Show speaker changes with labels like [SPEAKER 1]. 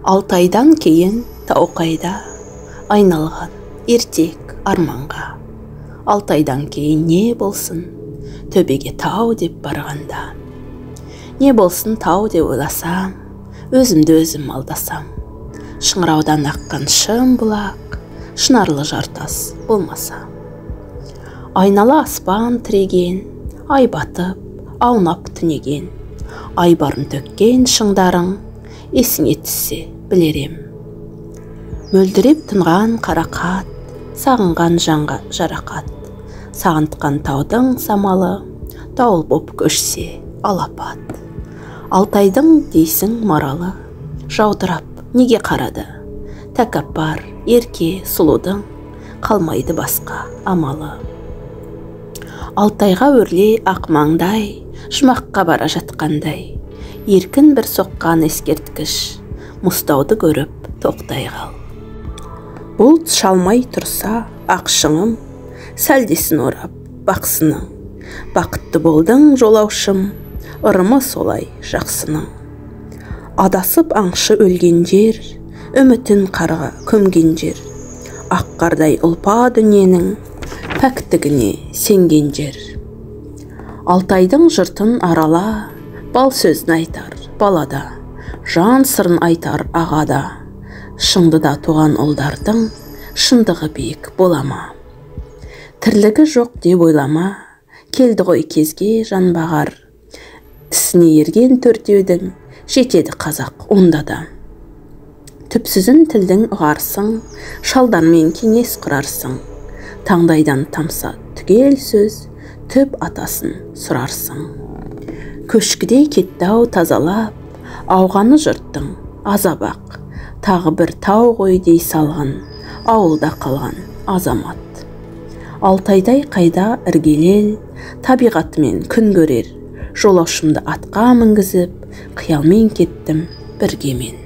[SPEAKER 1] Алтайдан кейін Тауқайда айналған ертек арманға. Алтайдан кейін не болсын, төбеге тау деп барғанда. Не болсын тау деп ойласам, өзімді өзім алдасам. Шыңыраудан аққан шым бұлақ, шынарлы жартас болмаса. Айнала аспан тіреген, ай батып, аунап түнеген. Ай барын төккен шыңдарың, есіңе түссе білерем. Мөлдіреп тынған қарақат, сағынған жанға жарақат. Сағынтқан таудың самалы, дауыл боп көшсе алапат. Алтайдың дейсің маралы, жаудырап неге қарады? Тәкаппар, ерке, сұлудың, қалмайды басқа амалы. Алтайға өрле ақ маңдай, жұмаққа бара жатқандай. Еркін бір соққан ескерткіш, мұстауды көріп тоқтай қал. Бұлт шалмай тұрса ақ шыңым, сәлдесін орап бақсының. Бақытты болдың жолаушым, ырымы солай жақсының. Адасып аңшы өлген жер, үмітін қарға көмген жер. Ақ қардай ұлпа дүниенің, пәктігіне сенген жер. Алтайдың жұртын арала, бал сөзін айтар балада. Жан сырын айтар ағада. Шыңдыда туған ұлдардың, шындығы биік болама. Тірлігі жоқ деп ойлама, келді ғой кезге жан бағар. Тісіне ерген төртеудің, жетеді қазақ онда да. Түпсізін тілдің ұғарсың, шалдармен кеңес құрарсың. Таңдайдан тамса түгел сөз, түп атасын сұрарсың. Көшкідей кеттау тазалап, ауғаны жұрттың азабақ. Тағы бір тау ғой дей салған, ауылда қалған азамат. Алтайдай қайда іргелел, табиғатымен күн көрер. Жолаушымды атқа мінгізіп, қиялмен кеттім біргемен.